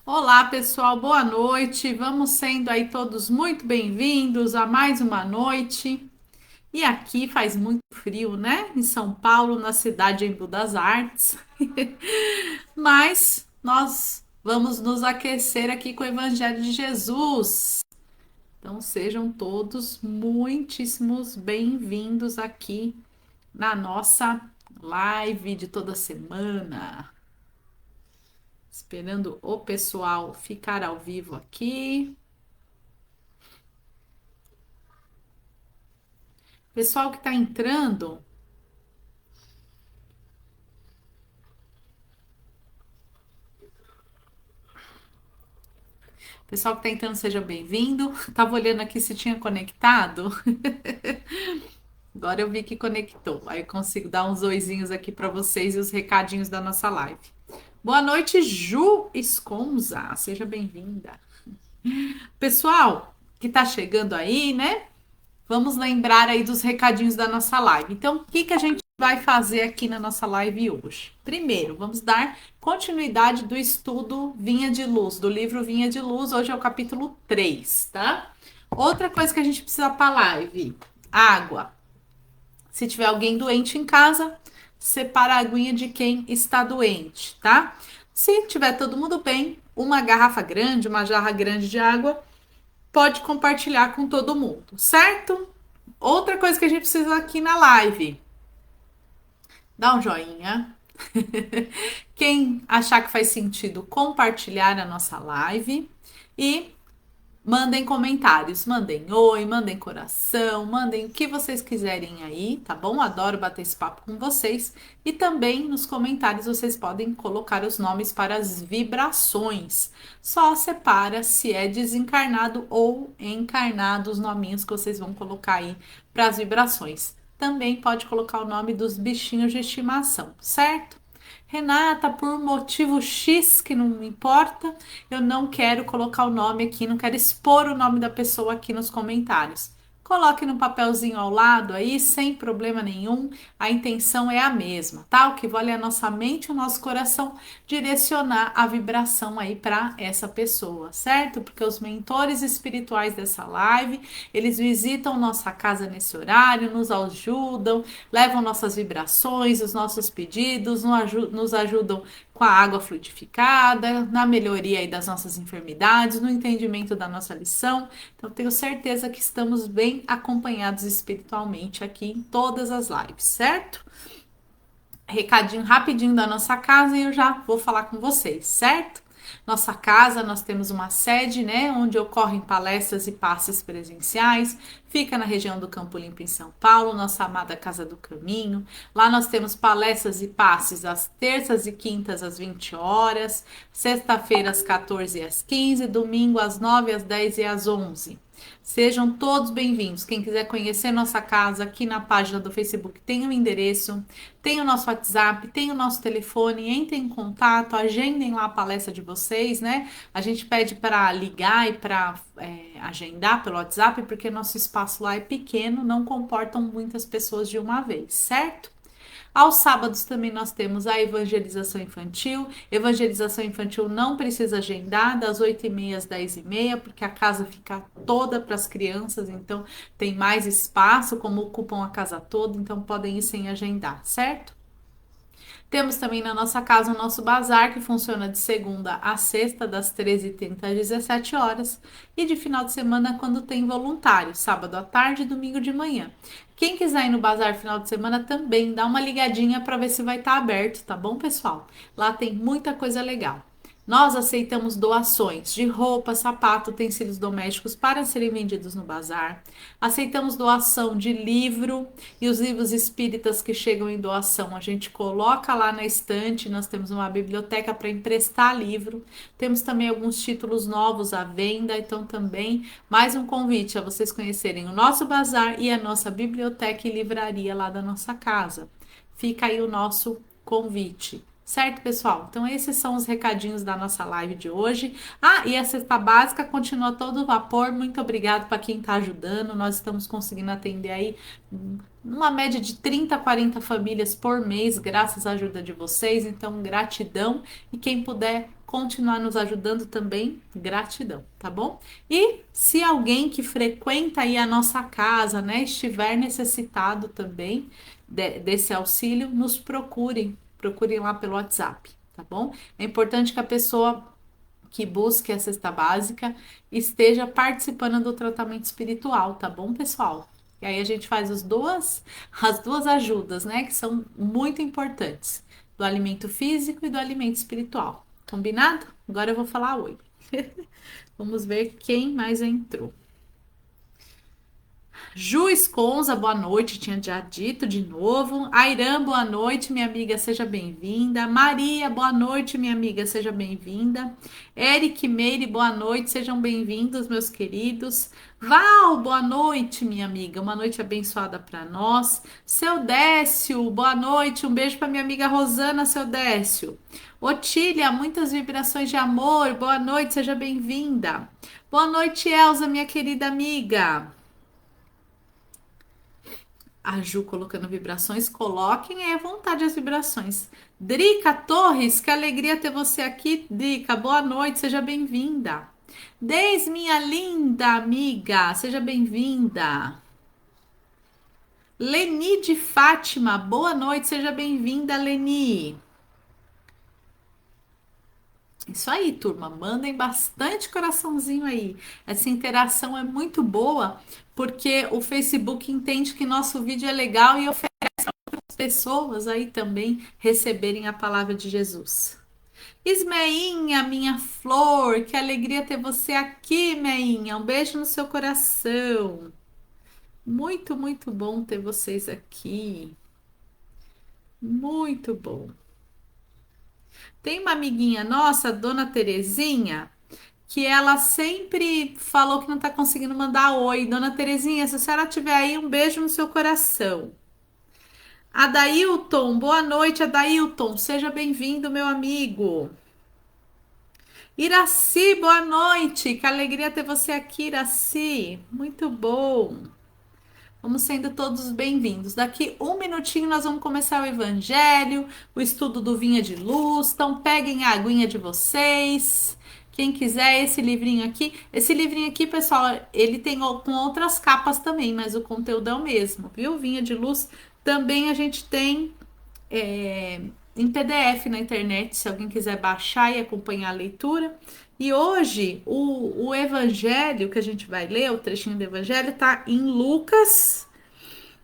Olá, pessoal, boa noite. Vamos sendo aí todos muito bem-vindos a mais uma noite. E aqui faz muito frio, né? Em São Paulo, na cidade Embu das Artes. Mas nós vamos nos aquecer aqui com o Evangelho de Jesus. Então sejam todos muitíssimos bem-vindos aqui na nossa live de toda semana. Esperando o pessoal ficar ao vivo aqui. Pessoal que está entrando, pessoal que está entrando, seja bem-vindo. Tava olhando aqui se tinha conectado. Agora eu vi que conectou. Aí eu consigo dar uns oizinhos aqui para vocês e os recadinhos da nossa live. Boa noite, Ju Esconza. Seja bem-vinda. Pessoal que está chegando aí, né? Vamos lembrar aí dos recadinhos da nossa live. Então, o que que a gente vai fazer aqui na nossa live hoje? Primeiro, vamos dar continuidade do estudo Vinha de Luz, do livro Vinha de Luz. Hoje é o capítulo 3, tá? Outra coisa que a gente precisa para a live: água. Se tiver alguém doente em casa, separa a aguinha de quem está doente, tá? Se tiver todo mundo bem, uma garrafa grande, uma jarra grande de água, pode compartilhar com todo mundo, certo? Outra coisa que a gente precisa aqui na live, dá um joinha. Quem achar que faz sentido, compartilhar a nossa live e mandem comentários, mandem oi, mandem coração, mandem o que vocês quiserem aí, tá bom? Adoro bater esse papo com vocês. E também nos comentários vocês podem colocar os nomes para as vibrações. Só separa se é desencarnado ou encarnado os nominhos que vocês vão colocar aí para as vibrações. Também pode colocar o nome dos bichinhos de estimação, certo? Renata, por motivo X que não me importa, eu não quero colocar o nome aqui, não quero expor o nome da pessoa aqui nos comentários. Coloque no papelzinho ao lado aí, sem problema nenhum. A intenção é a mesma, tá? O que vale é a nossa mente e o nosso coração direcionar a vibração aí para essa pessoa, certo? Porque os mentores espirituais dessa live, eles visitam nossa casa nesse horário, nos ajudam, levam nossas vibrações, os nossos pedidos, nos ajudam com a água fluidificada, na melhoria aí das nossas enfermidades, no entendimento da nossa lição. Então, tenho certeza que estamos bem acompanhados espiritualmente aqui em todas as lives, certo? Recadinho rapidinho da nossa casa e eu já vou falar com vocês, certo? Nossa casa, nós temos uma sede, né, onde ocorrem palestras e passes presenciais. Fica na região do Campo Limpo, em São Paulo, nossa amada Casa do Caminho. Lá nós temos palestras e passes às terças e quintas às 20 horas, sexta-feira às 14 e às 15, domingo às 9, às 10 e às 11. Sejam todos bem-vindos. Quem quiser conhecer nossa casa, aqui na página do Facebook tem o endereço, tem o nosso WhatsApp, tem o nosso telefone. Entrem em contato, agendem lá a palestra de vocês, né? A gente pede para ligar e para agendar pelo WhatsApp, porque nosso espaço lá é pequeno, não comportam muitas pessoas de uma vez, certo? Aos sábados também nós temos a evangelização infantil. Evangelização infantil não precisa agendar, das 8h30 às 10h30, porque a casa fica toda para as crianças, então tem mais espaço, como ocupam a casa toda, então podem ir sem agendar, certo? Temos também na nossa casa o nosso bazar, que funciona de segunda a sexta, das 13h30 às 17 horas, e de final de semana, quando tem voluntário, sábado à tarde e domingo de manhã. Quem quiser ir no bazar final de semana também dá uma ligadinha para ver se vai estar aberto, tá bom, pessoal? Lá tem muita coisa legal. Nós aceitamos doações de roupa, sapato, utensílios domésticos para serem vendidos no bazar. Aceitamos doação de livro e os livros espíritas que chegam em doação a gente coloca lá na estante. Nós temos uma biblioteca para emprestar livro. Temos também alguns títulos novos à venda. Então, também mais um convite a vocês conhecerem o nosso bazar e a nossa biblioteca e livraria lá da nossa casa. Fica aí o nosso convite. Certo, pessoal? Então, esses são os recadinhos da nossa live de hoje. Ah, e a cesta básica continua todo vapor. Muito obrigado para quem está ajudando. Nós estamos conseguindo atender aí uma média de 30 a 40 famílias por mês, graças à ajuda de vocês. Então, gratidão. E quem puder continuar nos ajudando também, gratidão, tá bom? E se alguém que frequenta aí a nossa casa, né, estiver necessitado também desse auxílio, nos procurem lá pelo WhatsApp, tá bom? É importante que a pessoa que busque a cesta básica esteja participando do tratamento espiritual, tá bom, pessoal? E aí a gente faz as duas ajudas, né, que são muito importantes, do alimento físico e do alimento espiritual. Combinado? Agora eu vou falar oi. Vamos ver quem mais entrou. Ju Esconza, boa noite, tinha já dito de novo. Airan, boa noite, minha amiga, seja bem-vinda. Maria, boa noite, minha amiga, seja bem-vinda. Eric Meire, boa noite, sejam bem-vindos, meus queridos. Val, boa noite, minha amiga, uma noite abençoada para nós. Seu Décio, boa noite, um beijo para minha amiga Rosana, seu Décio. Otília, muitas vibrações de amor, boa noite, seja bem-vinda. Boa noite, Elza, minha querida amiga. A Ju colocando vibrações, coloquem aí à vontade as vibrações. Drica Torres, que alegria ter você aqui, Drica. Boa noite, seja bem-vinda. Deis, minha linda amiga, seja bem-vinda. Leni de Fátima, boa noite, seja bem-vinda, Leni. Isso aí, turma, mandem bastante coraçãozinho aí. Essa interação é muito boa, porque o Facebook entende que nosso vídeo é legal e oferece as pessoas aí também receberem a palavra de Jesus. Ismeinha, minha flor, que alegria ter você aqui, Meinha. Um beijo no seu coração. Muito, muito bom ter vocês aqui. Muito bom. Tem uma amiguinha nossa, Dona Terezinha, que ela sempre falou que não está conseguindo mandar oi. Dona Terezinha, se a senhora tiver aí, um beijo no seu coração. Adailton, boa noite, Adailton. Seja bem-vindo, meu amigo. Iraci, boa noite. Que alegria ter você aqui, Iraci. Muito bom. Vamos sendo todos bem-vindos. Daqui um minutinho nós vamos começar o Evangelho, o estudo do Vinha de Luz. Então peguem a aguinha de vocês. Quem quiser esse livrinho aqui, pessoal, ele tem com outras capas também, mas o conteúdo é o mesmo, viu? Vinha de Luz também a gente tem em PDF na internet, se alguém quiser baixar e acompanhar a leitura. E hoje, o Evangelho que a gente vai ler, o trechinho do Evangelho, tá em Lucas,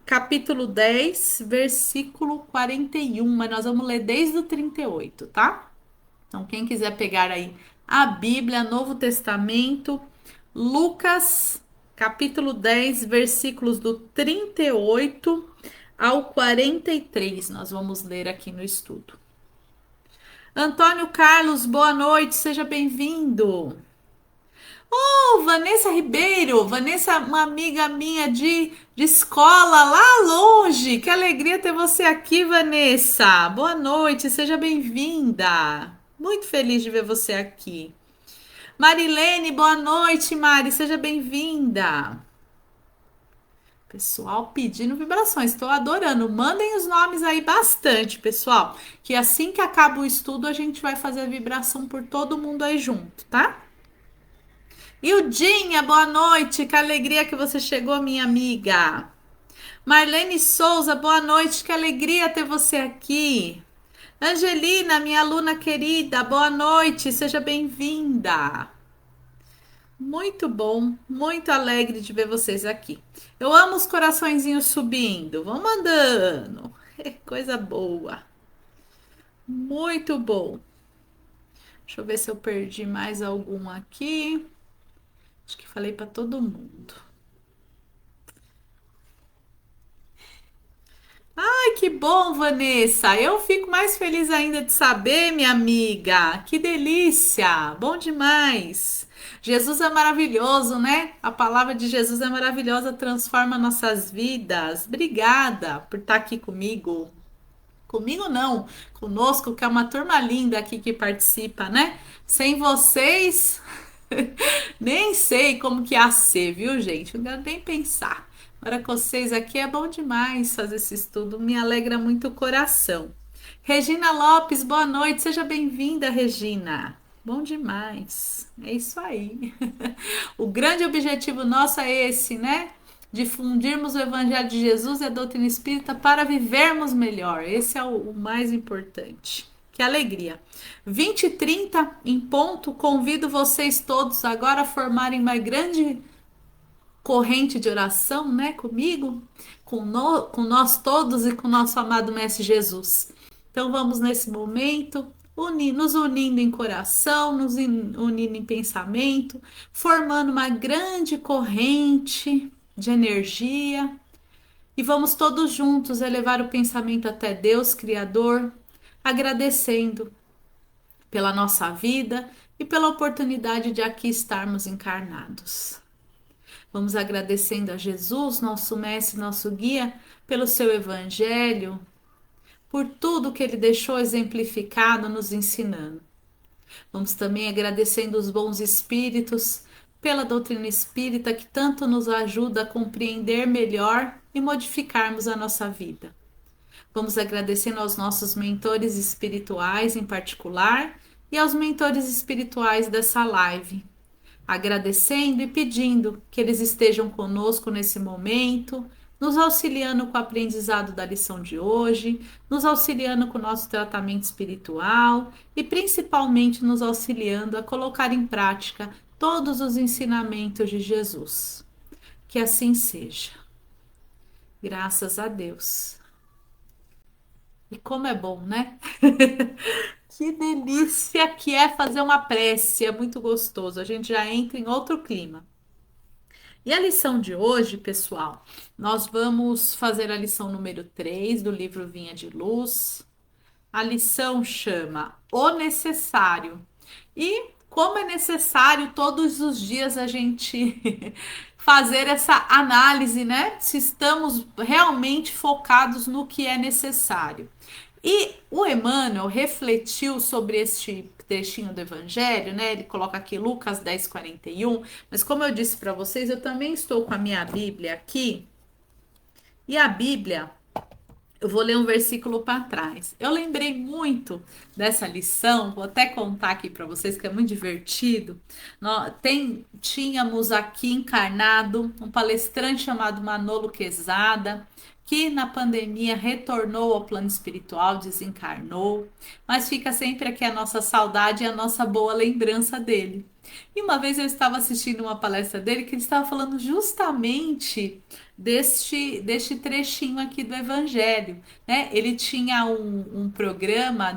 capítulo 10, versículo 41, mas nós vamos ler desde o 38, tá? Então, quem quiser pegar aí a Bíblia, Novo Testamento, Lucas, capítulo 10, versículos do 38 ao 43, nós vamos ler aqui no estudo. Antônio Carlos, boa noite, seja bem-vindo. Oh, Vanessa Ribeiro, Vanessa, uma amiga minha de escola lá longe. Que alegria ter você aqui, Vanessa. Boa noite, seja bem-vinda. Muito feliz de ver você aqui. Marilene, boa noite, Mari, seja bem-vinda. Pessoal pedindo vibrações, estou adorando. Mandem os nomes aí bastante, pessoal. Que assim que acaba o estudo, a gente vai fazer a vibração por todo mundo aí junto, tá? Ildinha, boa noite. Que alegria que você chegou, minha amiga. Marlene Souza, boa noite. Que alegria ter você aqui. Angelina, minha aluna querida, boa noite. Seja bem-vinda. Muito bom, muito alegre de ver vocês aqui. Eu amo os coraçõezinhos subindo. Vão mandando. Coisa boa. Muito bom. Deixa eu ver se eu perdi mais algum aqui. Acho que falei para todo mundo. Ai, que bom, Vanessa. Eu fico mais feliz ainda de saber, minha amiga. Que delícia. Bom demais. Jesus é maravilhoso, né? A palavra de Jesus é maravilhosa, transforma nossas vidas. Obrigada por estar aqui comigo. Comigo não, conosco, que é uma turma linda aqui que participa, né? Sem vocês, nem sei como que ia ser, viu, gente? Não quero nem pensar. Agora com vocês aqui é bom demais fazer esse estudo, me alegra muito o coração. Regina Lopes, boa noite, seja bem-vinda, Regina. Bom demais, é isso aí. O grande objetivo nosso é esse, né? Difundirmos o Evangelho de Jesus e a doutrina espírita para vivermos melhor. Esse é o mais importante. Que alegria. 20h30 em ponto, convido vocês todos agora a formarem uma grande corrente de oração, né, comigo, com nós todos e com nosso amado Mestre Jesus. Então vamos nesse momento nos unindo em coração, unindo em pensamento, formando uma grande corrente de energia e vamos todos juntos elevar o pensamento até Deus Criador, agradecendo pela nossa vida e pela oportunidade de aqui estarmos encarnados. Vamos agradecendo a Jesus, nosso mestre, nosso guia, pelo seu evangelho, por tudo que ele deixou exemplificado nos ensinando. Vamos também agradecendo os bons espíritos pela doutrina espírita que tanto nos ajuda a compreender melhor e modificarmos a nossa vida. Vamos agradecendo aos nossos mentores espirituais em particular e aos mentores espirituais dessa live, agradecendo e pedindo que eles estejam conosco nesse momento, nos auxiliando com o aprendizado da lição de hoje, nos auxiliando com o nosso tratamento espiritual e principalmente nos auxiliando a colocar em prática todos os ensinamentos de Jesus. Que assim seja. Graças a Deus. E como é bom, né? Que delícia que é fazer uma prece, é muito gostoso. A gente já entra em outro clima. E a lição de hoje, pessoal, nós vamos fazer a lição número 3 do livro Vinha de Luz. A lição chama O Necessário. E como é necessário todos os dias a gente fazer essa análise, né? Se estamos realmente focados no que é necessário. E o Emmanuel refletiu sobre este trechinho do Evangelho, né? Ele coloca aqui Lucas 10:41, mas como eu disse para vocês, eu também estou com a minha Bíblia aqui, e a Bíblia, eu vou ler um versículo para trás. Eu lembrei muito dessa lição, vou até contar aqui para vocês que é muito divertido. Tínhamos aqui encarnado um palestrante chamado Manolo Quezada, que na pandemia retornou ao plano espiritual, desencarnou, mas fica sempre aqui a nossa saudade e a nossa boa lembrança dele. E uma vez eu estava assistindo uma palestra dele que ele estava falando justamente deste trechinho aqui do Evangelho, né? Ele tinha um programa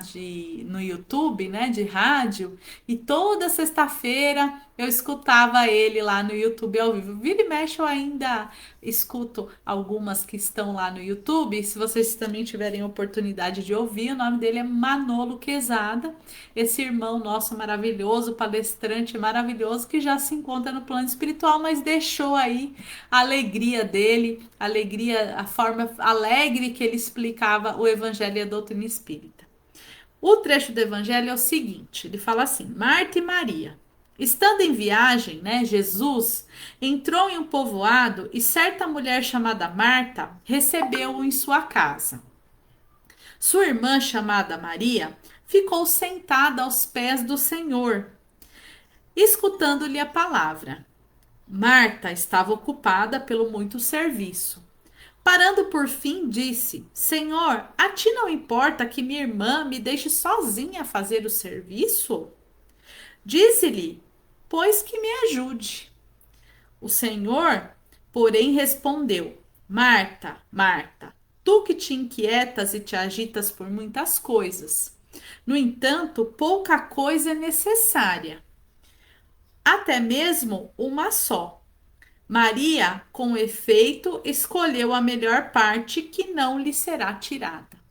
no YouTube, né, de rádio, e toda sexta-feira eu escutava ele lá no YouTube ao vivo. Vira e mexe, eu ainda escuto algumas que estão lá no YouTube. Se vocês também tiverem oportunidade de ouvir, o nome dele é Manolo Quezada, esse irmão nosso maravilhoso, palestrante maravilhoso, que já se encontra no plano espiritual, mas deixou aí a alegria dele, a alegria, a forma alegre que ele explicava o Evangelho e a doutrina espírita. O trecho do Evangelho é o seguinte: ele fala assim: Marta e Maria. Estando em viagem, né, Jesus entrou em um povoado e certa mulher chamada Marta recebeu-o em sua casa. Sua irmã, chamada Maria, ficou sentada aos pés do Senhor, escutando-lhe a palavra. Marta estava ocupada pelo muito serviço. Parando por fim, disse: Senhor, a ti não importa que minha irmã me deixe sozinha fazer o serviço? Disse-lhe: Pois que me ajude. O Senhor, porém, respondeu: Marta, Marta, tu que te inquietas e te agitas por muitas coisas. No entanto, pouca coisa é necessária, até mesmo uma só. Maria, com efeito, escolheu a melhor parte que não lhe será tirada.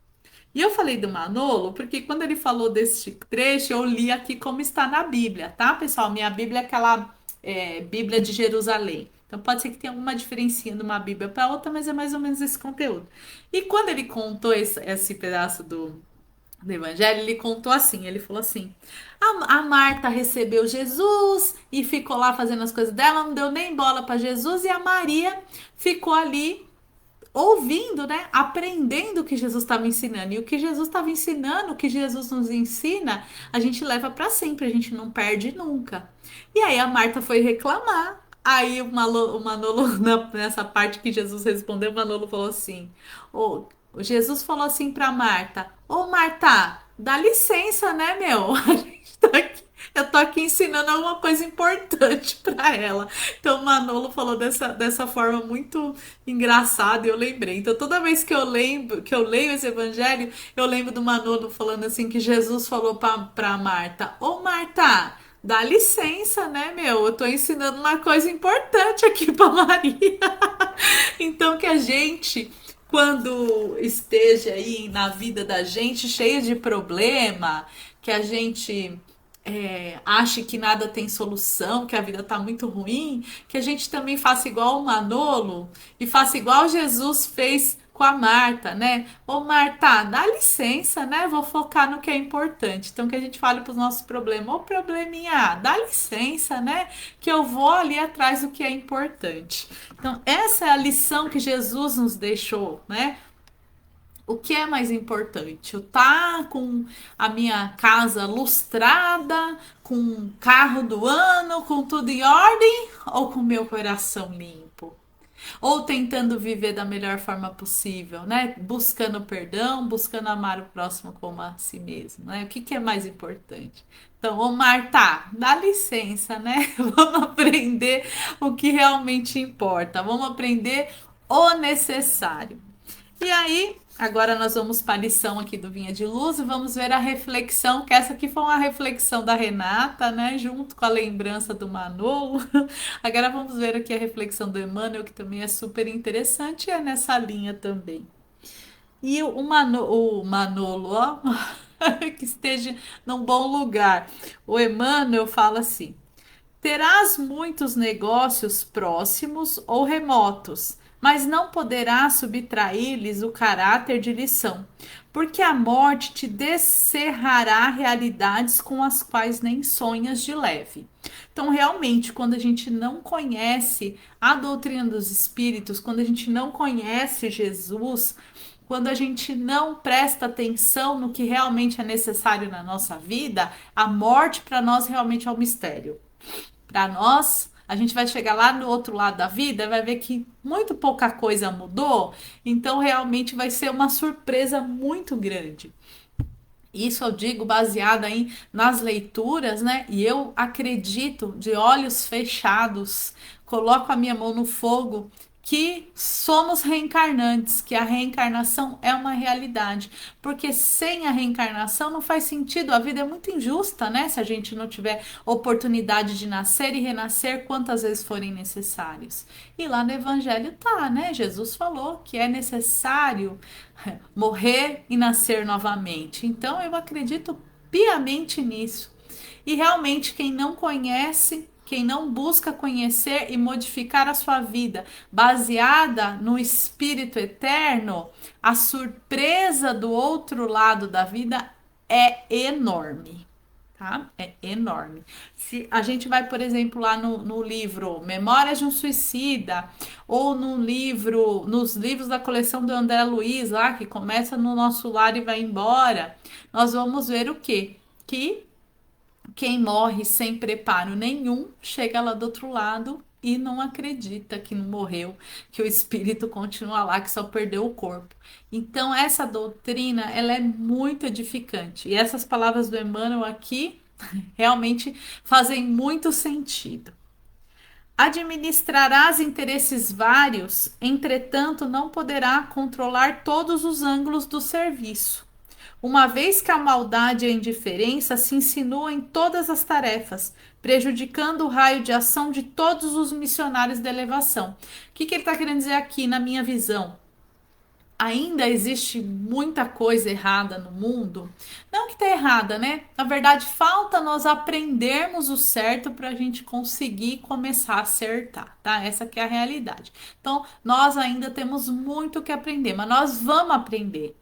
E eu falei do Manolo porque quando ele falou desse trecho, eu li aqui como está na Bíblia, tá, pessoal? Minha Bíblia é aquela Bíblia de Jerusalém. Então pode ser que tenha alguma diferencinha de uma Bíblia para outra, mas é mais ou menos esse conteúdo. E quando ele contou esse pedaço do Evangelho, ele contou assim, ele falou assim, a Marta recebeu Jesus e ficou lá fazendo as coisas dela, não deu nem bola para Jesus, e a Maria ficou ali ouvindo, né? Aprendendo o que Jesus estava ensinando. E o que Jesus estava ensinando, o que Jesus nos ensina, a gente leva para sempre, a gente não perde nunca. E aí a Marta foi reclamar. Aí o Manolo, nessa parte que Jesus respondeu, o Manolo falou assim: o Jesus falou assim para Marta: Ô Marta, dá licença, né, meu? A gente tá aqui. Eu tô aqui ensinando alguma coisa importante para ela. Então, o Manolo falou dessa forma muito engraçada e eu lembrei. Então, toda vez que eu leio esse evangelho, eu lembro do Manolo falando assim que Jesus falou para Marta: Ô Marta, dá licença, né, meu? Eu tô ensinando uma coisa importante aqui para Maria. Então, que a gente quando esteja aí na vida da gente cheio de problema, que a gente ache que nada tem solução, que a vida tá muito ruim, que a gente também faça igual o Manolo e faça igual Jesus fez com a Marta, né? Ô Marta, dá licença, né? Vou focar no que é importante. Então que a gente fale para os nossos problemas, ô probleminha, dá licença, né? Que eu vou ali atrás do que é importante. Então essa é a lição que Jesus nos deixou, né? O que é mais importante? Eu estar com a minha casa lustrada, com o carro do ano, com tudo em ordem, ou com o meu coração limpo? Ou tentando viver da melhor forma possível, né? Buscando perdão, buscando amar o próximo como a si mesmo, né? O que é mais importante? Então, ô Marta, dá licença, né? Vamos aprender o que realmente importa. Vamos aprender o necessário. E aí, agora nós vamos para a lição aqui do Vinha de Luz e vamos ver a reflexão, que essa aqui foi uma reflexão da Renata, né, junto com a lembrança do Manolo. Agora vamos ver aqui a reflexão do Emmanuel, que também é super interessante e é nessa linha também. E o Manolo, ó, que esteja num bom lugar. O Emmanuel fala assim: terás muitos negócios próximos ou remotos, mas não poderás subtrair-lhes o caráter de lição, porque a morte te descerrará realidades com as quais nem sonhas de leve. Então, realmente, quando a gente não conhece a doutrina dos espíritos, quando a gente não conhece Jesus, quando a gente não presta atenção no que realmente é necessário na nossa vida, a morte para nós realmente é um mistério. Para nós, a gente vai chegar lá no outro lado da vida, vai ver que muito pouca coisa mudou, então realmente vai ser uma surpresa muito grande. Isso eu digo baseada nas leituras, né? E eu acredito de olhos fechados, coloco a minha mão no fogo, que somos reencarnantes, que a reencarnação é uma realidade. Porque sem a reencarnação não faz sentido, a vida é muito injusta, né? Se a gente não tiver oportunidade de nascer e renascer quantas vezes forem necessários. E lá no Evangelho tá, né? Jesus falou que é necessário morrer e nascer novamente. Então eu acredito piamente nisso. E realmente quem não conhece, quem não busca conhecer e modificar a sua vida baseada no espírito eterno, a surpresa do outro lado da vida é enorme. Tá? É enorme. Se a gente vai, por exemplo, lá no livro Memórias de um Suicida, ou no livro, nos livros da coleção do André Luiz, lá, que começa no Nosso Lar e vai embora, nós vamos ver o quê? Que quem morre sem preparo nenhum chega lá do outro lado e não acredita que não morreu, que o espírito continua lá, que só perdeu o corpo. Então, essa doutrina, ela é muito edificante. E essas palavras do Emmanuel aqui realmente fazem muito sentido. Administrarás interesses vários, entretanto, não poderá controlar todos os ângulos do serviço, uma vez que a maldade e a indiferença se insinuam em todas as tarefas, prejudicando o raio de ação de todos os missionários da elevação. O que ele está querendo dizer aqui, na minha visão? ainda existe muita coisa errada no mundo. Não que tá errada, né? Na verdade, falta nós aprendermos o certo para a gente conseguir começar a acertar, tá? Essa que é a realidade. Então, nós ainda temos muito que aprender, mas nós vamos aprender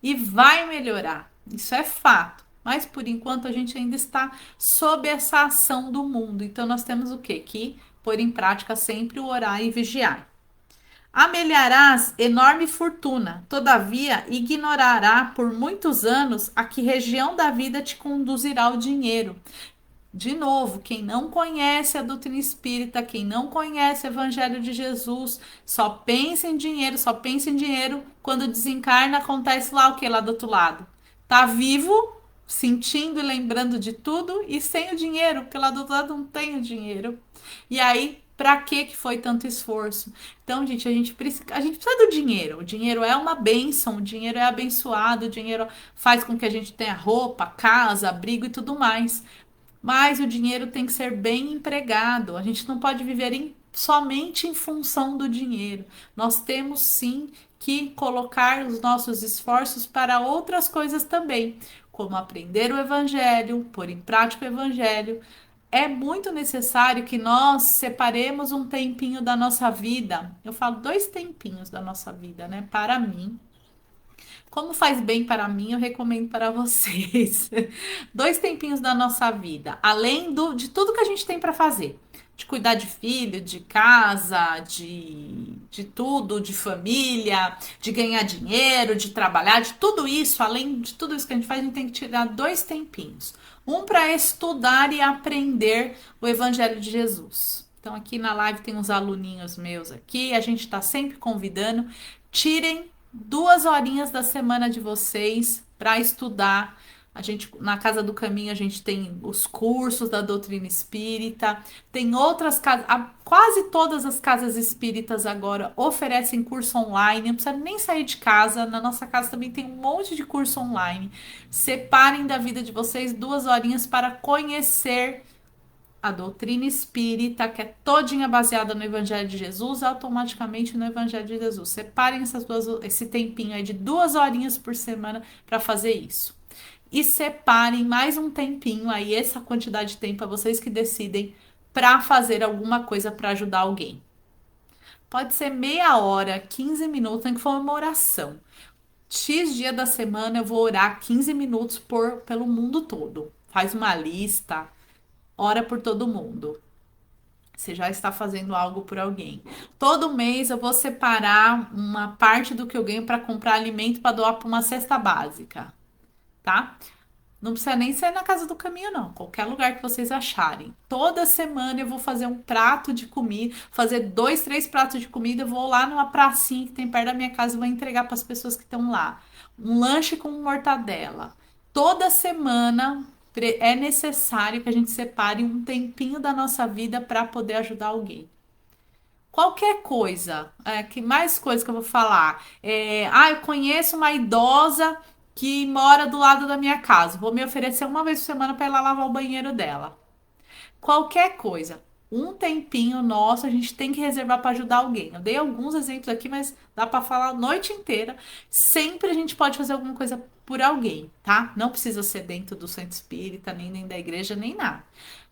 e vai melhorar. Isso é fato. Mas por enquanto a gente ainda está sob essa ação do mundo. Então nós temos o quê? Que pôr em prática sempre o orar e vigiar. Amelharás enorme fortuna, todavia ignorará por muitos anos a que região da vida te conduzirá o dinheiro. De novo, quem não conhece a doutrina espírita, quem não conhece o Evangelho de Jesus, só pensa em dinheiro, só pensa em dinheiro. Quando desencarna, acontece lá o que lá do outro lado? Tá vivo, sentindo e lembrando de tudo e sem o dinheiro, porque lá do outro lado não tem o dinheiro. E aí, para que foi tanto esforço? Então, gente, a gente precisa do dinheiro. O dinheiro é uma bênção, o dinheiro é abençoado, o dinheiro faz com que a gente tenha roupa, casa, abrigo e tudo mais. Mas o dinheiro tem que ser bem empregado. A gente não pode viver somente em função do dinheiro. Nós temos sim que colocar os nossos esforços para outras coisas também, como aprender o evangelho, pôr em prática o evangelho. É muito necessário que nós separemos um tempinho da nossa vida. Eu falo 2 tempinhos da nossa vida, né? Para mim, como faz bem para mim, eu recomendo para vocês. 2 tempinhos da nossa vida, além de tudo que a gente tem para fazer. De cuidar de filho, de casa, de tudo, de família, de ganhar dinheiro, de trabalhar, de tudo isso, além de tudo isso que a gente faz, a gente tem que tirar 2 tempinhos. Um para estudar e aprender o Evangelho de Jesus. Então, aqui na live tem uns aluninhos meus aqui, a gente está sempre convidando. Tirem 2 horinhas da semana de vocês para estudar. A gente, na Casa do Caminho, a gente tem os cursos da doutrina espírita, tem outras casas, quase todas as casas espíritas agora oferecem curso online, não precisa nem sair de casa. Na nossa casa também tem um monte de curso online. Separem da vida de vocês 2 horinhas para conhecer a doutrina espírita, que é todinha baseada no Evangelho de Jesus, automaticamente no Evangelho de Jesus. Separem esse tempinho aí de 2 horinhas por semana para fazer isso. E separem mais um tempinho aí, essa quantidade de tempo, é vocês que decidem, para fazer alguma coisa para ajudar alguém. Pode ser meia hora, 15 minutos, tem que for uma oração. X dia da semana eu vou orar 15 minutos pelo mundo todo. Faz uma lista, ora por todo mundo. Você já está fazendo algo por alguém. Todo mês eu vou separar uma parte do que eu ganho para comprar alimento para doar para uma cesta básica, tá? Não precisa nem ser na Casa do Caminho, não. Qualquer lugar que vocês acharem. Toda semana eu vou fazer um prato de comida, fazer 2, 3 pratos de comida. Eu vou lá numa pracinha que tem perto da minha casa e vou entregar para as pessoas que estão lá. Um lanche com mortadela. Toda semana é necessário que a gente separe um tempinho da nossa vida para poder ajudar alguém. Qualquer coisa, que mais coisa que eu vou falar? Eu conheço uma idosa que mora do lado da minha casa. Vou me oferecer uma vez por semana para ir lá lavar o banheiro dela. Qualquer coisa. Um tempinho nosso a gente tem que reservar para ajudar alguém. Eu dei alguns exemplos aqui, mas dá para falar a noite inteira. Sempre a gente pode fazer alguma coisa por alguém, tá? Não precisa ser dentro do centro espírita, nem da igreja, nem nada.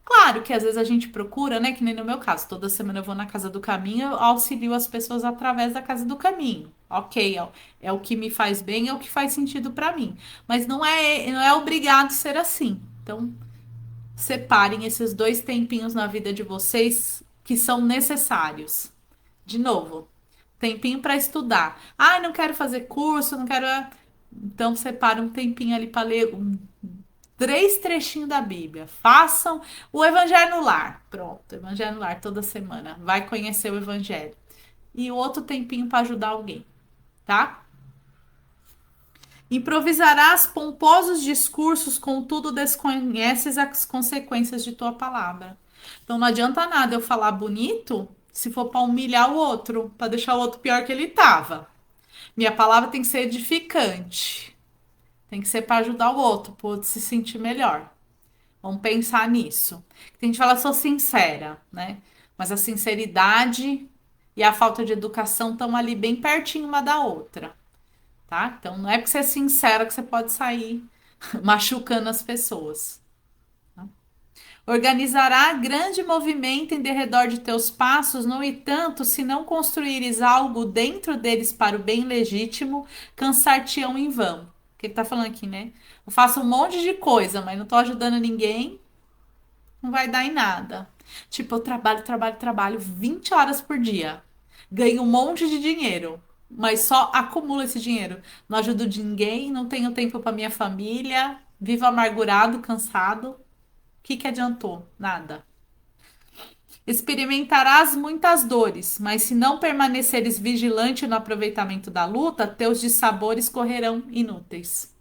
Claro que às vezes a gente procura, né? Que nem no meu caso, toda semana eu vou na Casa do Caminho, eu auxilio as pessoas através da Casa do Caminho. Ok, é o que me faz bem, é o que faz sentido para mim. Mas não é obrigado ser assim. Então, separem esses 2 tempinhos na vida de vocês que são necessários. De novo, tempinho para estudar. Não quero fazer curso, não quero. Então, separa um tempinho ali para ler 3 trechinhos da Bíblia. Façam o Evangelho no lar. Pronto, Evangelho no lar toda semana. Vai conhecer o Evangelho. E outro tempinho para ajudar alguém, tá? Improvisarás pomposos discursos, contudo desconheces as consequências de tua palavra. Então não adianta nada eu falar bonito se for para humilhar o outro, para deixar o outro pior que ele estava. Minha palavra tem que ser edificante. Tem que ser para ajudar o outro, para o outro se sentir melhor. Vamos pensar nisso. A gente fala, sou sincera, né? Mas a sinceridade e a falta de educação estão ali bem pertinho uma da outra. tá? Então não é porque você é sincera que você pode sair machucando as pessoas. Organizará grande movimento em derredor de teus passos, no entanto, se não construíres algo dentro deles para o bem legítimo, cansar-te-ão em vão. O que ele tá falando aqui, né? Eu faço um monte de coisa, mas não tô ajudando ninguém, não vai dar em nada. Tipo, eu trabalho 20 horas por dia. Ganho um monte de dinheiro, mas só acumulo esse dinheiro. Não ajudo de ninguém, não tenho tempo para minha família, vivo amargurado, cansado. O que que adiantou? Nada. Experimentarás muitas dores, mas se não permaneceres vigilante no aproveitamento da luta, teus dissabores correrão inúteis.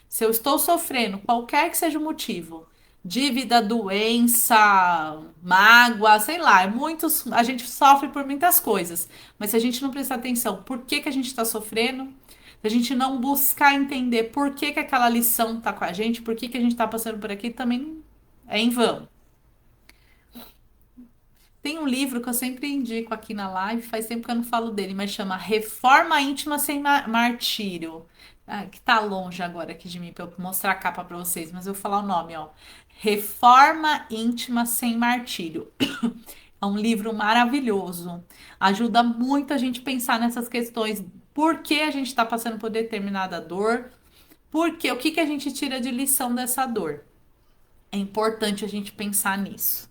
Se eu estou sofrendo, qualquer que seja o motivo, dívida, doença, mágoa, sei lá, a gente sofre por muitas coisas, mas se a gente não prestar atenção, por que que a gente está sofrendo? Se a gente não buscar entender por que que aquela lição está com a gente, por que que a gente está passando por aqui, também é em vão. Tem um livro que eu sempre indico aqui na live, faz tempo que eu não falo dele, mas chama Reforma Íntima Sem Martírio. Ah, que tá longe agora aqui de mim para eu mostrar a capa para vocês, mas eu vou falar o nome, ó. Reforma Íntima Sem Martírio. É um livro maravilhoso. Ajuda muito a gente pensar nessas questões. Por que a gente está passando por determinada dor? Por quê? O que que a gente tira de lição dessa dor? É importante a gente pensar nisso.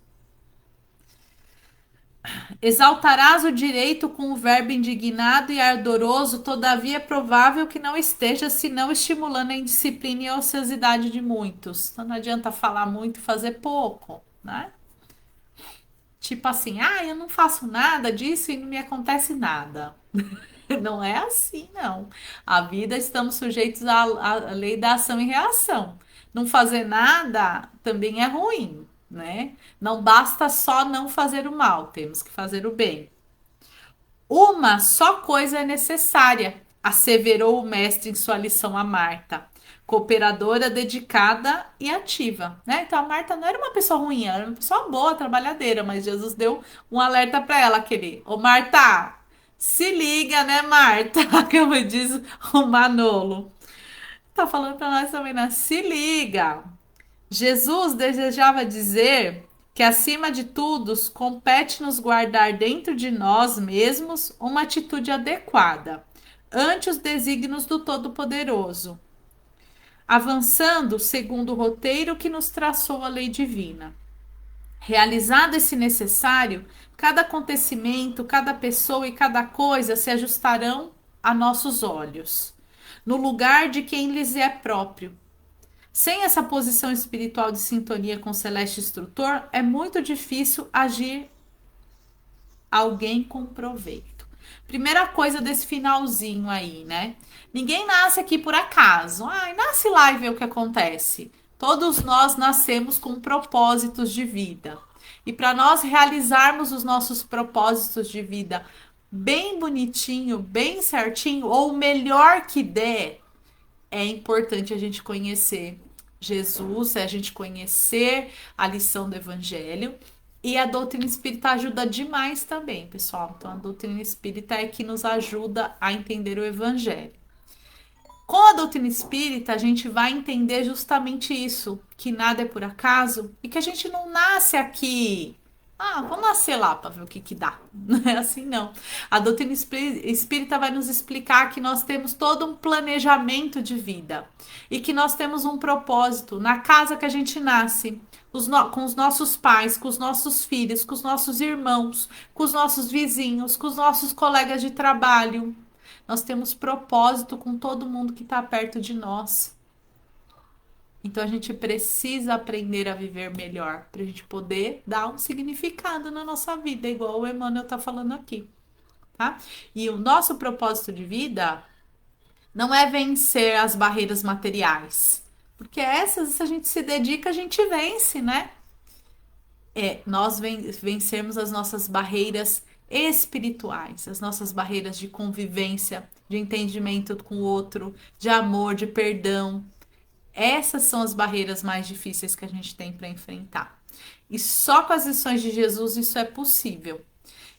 Exaltarás o direito com o verbo indignado e ardoroso, todavia é provável que não esteja, senão estimulando a indisciplina e a ociosidade de muitos. Então não adianta falar muito e fazer pouco, né? Tipo assim, ah, eu não faço nada disso e não me acontece nada. Não é assim, não. A vida estamos sujeitos à lei da ação e reação. Não fazer nada também é ruim, né? Não basta só não fazer o mal, temos que fazer o bem. Uma só coisa é necessária, asseverou o mestre em sua lição a Marta, cooperadora dedicada e ativa, né? Então a Marta não era uma pessoa ruim, ela era uma pessoa boa, trabalhadeira, mas Jesus deu um alerta para ela, aquele, ô Marta, se liga, né, Marta? Como diz o Manolo. Tá falando para nós também, né? Se liga. Jesus desejava dizer que, acima de tudo, compete-nos guardar dentro de nós mesmos uma atitude adequada ante os desígnios do Todo-Poderoso, avançando segundo o roteiro que nos traçou a lei divina. Realizado esse necessário, cada acontecimento, cada pessoa e cada coisa se ajustarão a nossos olhos, no lugar de quem lhes é próprio. Sem essa posição espiritual de sintonia com o celeste instrutor, é muito difícil agir alguém com proveito. Primeira coisa desse finalzinho aí, né? Ninguém nasce aqui por acaso. Ai, nasce lá e vê o que acontece. Todos nós nascemos com propósitos de vida. E para nós realizarmos os nossos propósitos de vida bem bonitinho, bem certinho, ou o melhor que der, é importante a gente conhecer Jesus, é a gente conhecer a lição do Evangelho. E a doutrina espírita ajuda demais também, pessoal. Então, a doutrina espírita é que nos ajuda a entender o Evangelho. Com a doutrina espírita, a gente vai entender justamente isso, que nada é por acaso e que a gente não nasce aqui. Ah, vamos nascer lá para ver o que que dá. Não é assim, não. A doutrina espírita vai nos explicar que nós temos todo um planejamento de vida e que nós temos um propósito na casa que a gente nasce, com os nossos pais, com os nossos filhos, com os nossos irmãos, com os nossos vizinhos, com os nossos colegas de trabalho. Nós temos propósito com todo mundo que está perto de nós. Então a gente precisa aprender a viver melhor para a gente poder dar um significado na nossa vida, igual o Emmanuel está falando aqui, tá? E o nosso propósito de vida não é vencer as barreiras materiais, porque essas, se a gente se dedica, a gente vence, né? É nós vencermos as nossas barreiras espirituais, as nossas barreiras de convivência, de entendimento com o outro, de amor, de perdão. Essas são as barreiras mais difíceis que a gente tem para enfrentar. E só com as lições de Jesus isso é possível.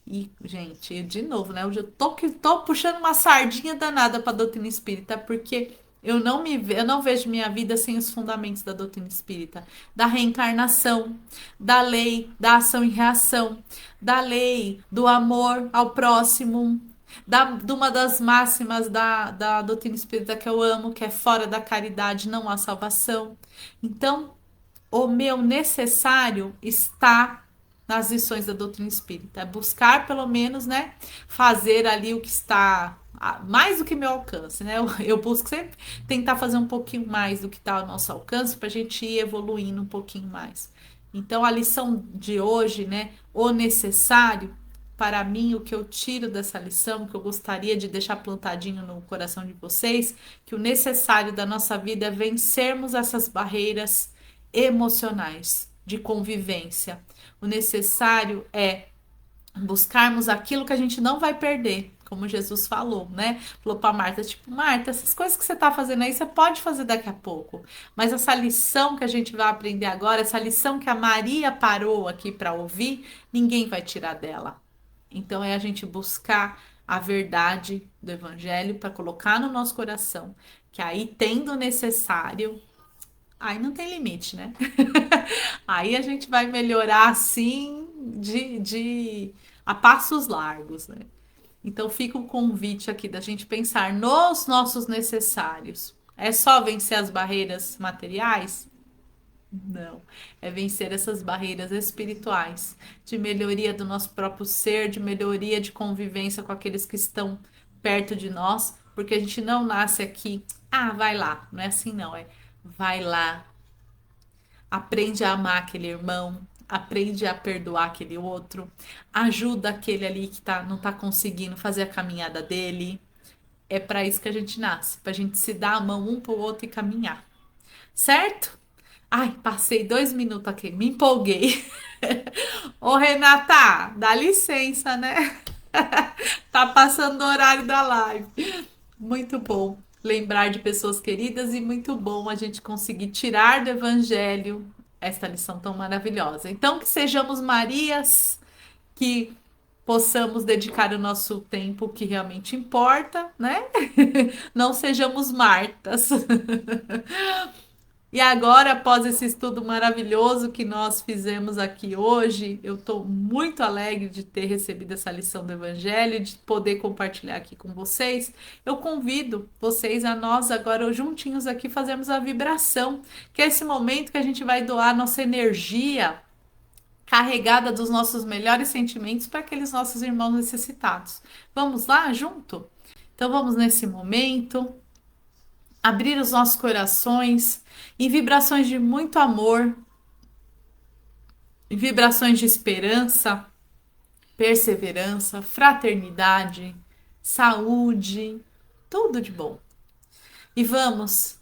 E, gente, de novo, né? Hoje eu tô puxando uma sardinha danada para a doutrina espírita, porque eu não vejo minha vida sem os fundamentos da doutrina espírita, da reencarnação, da lei, da ação e reação, da lei, do amor ao próximo, de uma das máximas da doutrina espírita que eu amo, que é fora da caridade não há salvação. Então, o meu necessário está nas lições da doutrina espírita. É buscar, pelo menos, né, fazer ali o que está mais do que meu alcance, né? Eu busco sempre tentar fazer um pouquinho mais do que está ao nosso alcance para a gente ir evoluindo um pouquinho mais. Então, a lição de hoje, né, o necessário, para mim, o que eu tiro dessa lição, que eu gostaria de deixar plantadinho no coração de vocês, que o necessário da nossa vida é vencermos essas barreiras emocionais de convivência. O necessário é buscarmos aquilo que a gente não vai perder, como Jesus falou, né? Falou para Marta, tipo, Marta, essas coisas que você está fazendo aí, você pode fazer daqui a pouco. Mas essa lição que a gente vai aprender agora, essa lição que a Maria parou aqui para ouvir, ninguém vai tirar dela. Então é a gente buscar a verdade do evangelho para colocar no nosso coração, que aí tendo o necessário, aí não tem limite, né? Aí a gente vai melhorar assim de a passos largos, né? Então fica o convite aqui da gente pensar nos nossos necessários. É só vencer as barreiras materiais? Não. É vencer essas barreiras espirituais, de melhoria do nosso próprio ser, de melhoria de convivência com aqueles que estão perto de nós, porque a gente não nasce aqui, vai lá. Não é assim, não. É vai lá, aprende a amar aquele irmão, aprende a perdoar aquele outro, ajuda aquele ali que não tá conseguindo fazer a caminhada dele. É para isso que a gente nasce, para a gente se dar a mão um pro outro e caminhar, certo? Ai, passei 2 minutos aqui, me empolguei. Ô, Renata, dá licença, né? Tá passando o horário da live. Muito bom lembrar de pessoas queridas e muito bom a gente conseguir tirar do Evangelho esta lição tão maravilhosa. Então, que sejamos Marias, que possamos dedicar o nosso tempo que realmente importa, né? Não sejamos Martas. E agora, após esse estudo maravilhoso que nós fizemos aqui hoje, eu estou muito alegre de ter recebido essa lição do Evangelho, de poder compartilhar aqui com vocês. Eu convido vocês a nós agora juntinhos aqui fazermos a vibração, que é esse momento que a gente vai doar nossa energia carregada dos nossos melhores sentimentos para aqueles nossos irmãos necessitados. Vamos lá junto? Então vamos nesse momento abrir os nossos corações em vibrações de muito amor, em vibrações de esperança, perseverança, fraternidade, saúde, tudo de bom. E vamos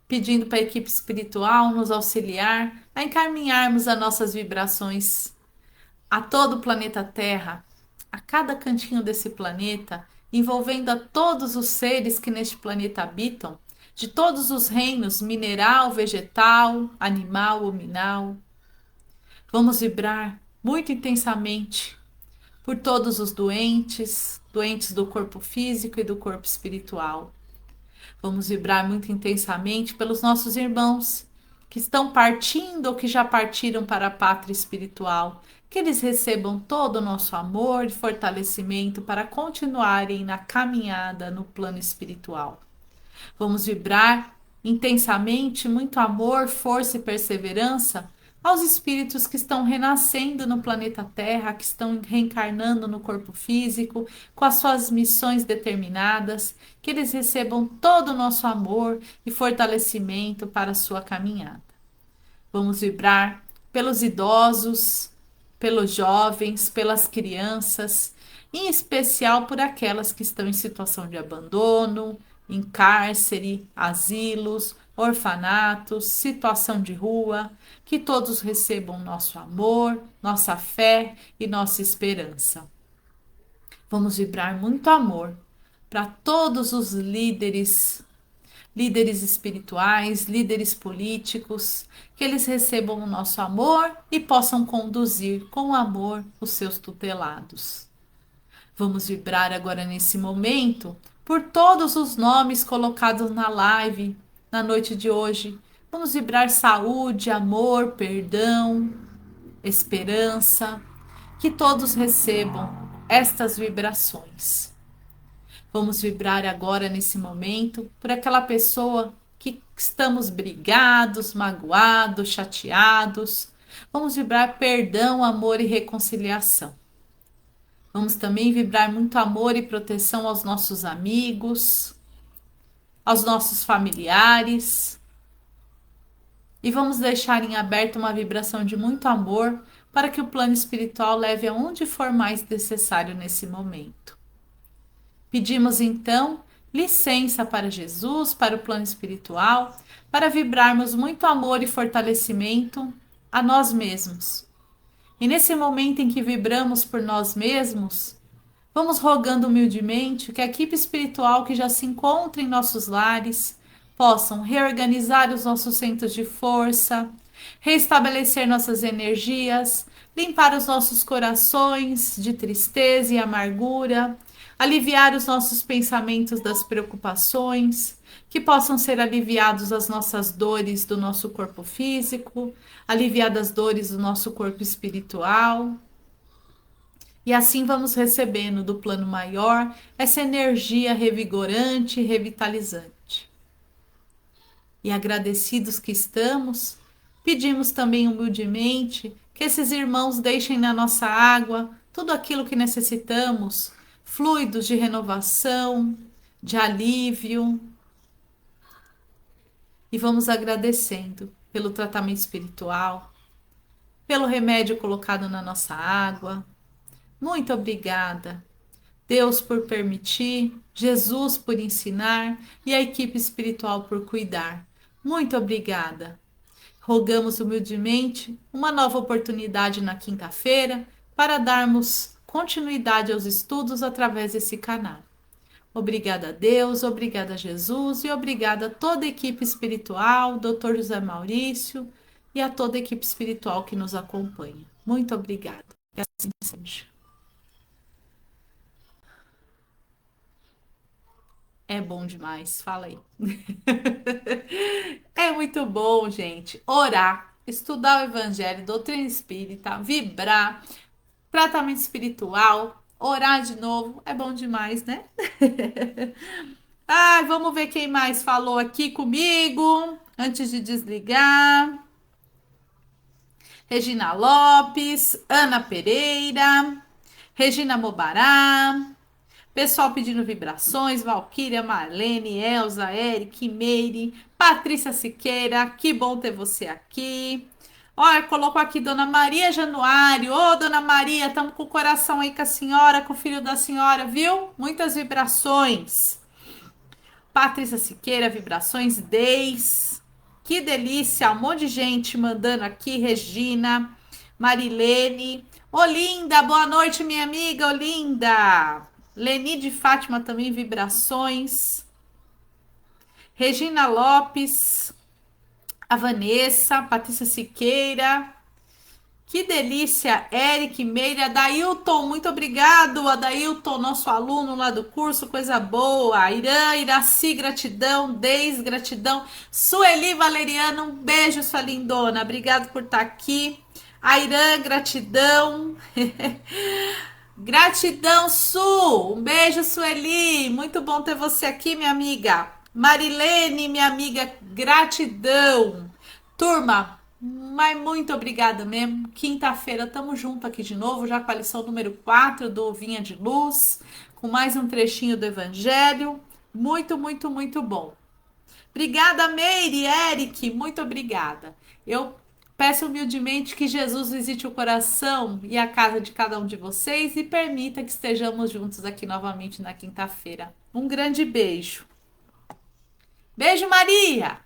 pedindo para a equipe espiritual nos auxiliar a encaminharmos as nossas vibrações a todo o planeta Terra, a cada cantinho desse planeta, envolvendo a todos os seres que neste planeta habitam, de todos os reinos, mineral, vegetal, animal, hominal. Vamos vibrar muito intensamente por todos os doentes, doentes do corpo físico e do corpo espiritual. Vamos vibrar muito intensamente pelos nossos irmãos que estão partindo ou que já partiram para a pátria espiritual, que eles recebam todo o nosso amor e fortalecimento para continuarem na caminhada no plano espiritual. Vamos vibrar intensamente muito amor, força e perseverança aos espíritos que estão renascendo no planeta Terra, que estão reencarnando no corpo físico, com as suas missões determinadas, que eles recebam todo o nosso amor e fortalecimento para a sua caminhada. Vamos vibrar pelos idosos, pelos jovens, pelas crianças, em especial por aquelas que estão em situação de abandono, em cárcere, asilos, orfanatos, situação de rua, que todos recebam nosso amor, nossa fé e nossa esperança. Vamos vibrar muito amor para todos os líderes espirituais, líderes políticos, que eles recebam o nosso amor e possam conduzir com amor os seus tutelados. Vamos vibrar agora nesse momento por todos os nomes colocados na live na noite de hoje. Vamos vibrar saúde, amor, perdão, esperança, que todos recebam estas vibrações. Vamos vibrar agora nesse momento por aquela pessoa que estamos brigados, magoados, chateados. Vamos vibrar perdão, amor e reconciliação. Vamos também vibrar muito amor e proteção aos nossos amigos, aos nossos familiares. E vamos deixar em aberto uma vibração de muito amor para que o plano espiritual leve aonde for mais necessário nesse momento. Pedimos então licença para Jesus, para o plano espiritual, para vibrarmos muito amor e fortalecimento a nós mesmos. E nesse momento em que vibramos por nós mesmos, vamos rogando humildemente que a equipe espiritual que já se encontra em nossos lares possam reorganizar os nossos centros de força, restabelecer nossas energias, limpar os nossos corações de tristeza e amargura, aliviar os nossos pensamentos das preocupações, que possam ser aliviados as nossas dores do nosso corpo físico, aliviadas as dores do nosso corpo espiritual. E assim vamos recebendo do plano maior essa energia revigorante e revitalizante. E agradecidos que estamos, pedimos também humildemente que esses irmãos deixem na nossa água tudo aquilo que necessitamos, fluidos de renovação, de alívio. E vamos agradecendo pelo tratamento espiritual, pelo remédio colocado na nossa água. Muito obrigada, Deus por permitir, Jesus por ensinar e a equipe espiritual por cuidar. Muito obrigada. Rogamos humildemente uma nova oportunidade na quinta-feira para darmos continuidade aos estudos através desse canal. Obrigada a Deus, obrigada a Jesus e obrigada a toda a equipe espiritual, Dr. José Maurício e a toda a equipe espiritual que nos acompanha. Muito obrigada. E assim seja. É bom demais, fala aí. É muito bom, gente, orar, estudar o Evangelho, doutrina espírita, vibrar, tratamento espiritual, orar de novo, é bom demais, né? Ai, vamos ver quem mais falou aqui comigo, antes de desligar. Regina Lopes, Ana Pereira, Regina Mobará, pessoal pedindo vibrações, Valquíria, Marlene, Elza, Eric, Meire, Patrícia Siqueira, que bom ter você aqui. Olha, colocou aqui Dona Maria Januário. Ô, Dona Maria, estamos com o coração aí com a senhora, com o filho da senhora, viu? Muitas vibrações. Patrícia Siqueira, vibrações, Deis. Que delícia, um monte de gente mandando aqui, Regina, Marilene. Olinda, boa noite, minha amiga Olinda. Leni de Fátima também, vibrações. Regina Lopes, a Vanessa, Patrícia Siqueira. Que delícia, Eric Meira, Adailton, muito obrigado, Adailton, nosso aluno lá do curso, coisa boa. Irã, Iraci, gratidão, Deis, gratidão. Sueli Valeriano, um beijo, sua lindona, obrigado por estar aqui. Airã, gratidão. Gratidão, Su, um beijo, Sueli, muito bom ter você aqui, minha amiga. Marilene, minha amiga, gratidão. Turma, mas muito obrigada mesmo. Quinta-feira estamos juntos aqui de novo, já com a lição número 4 do Vinha de Luz, com mais um trechinho do Evangelho. Muito, muito, muito bom. Obrigada, Meire, Eric, muito obrigada. Eu peço humildemente que Jesus visite o coração e a casa de cada um de vocês e permita que estejamos juntos aqui novamente na quinta-feira. Um grande beijo. Beijo, Maria!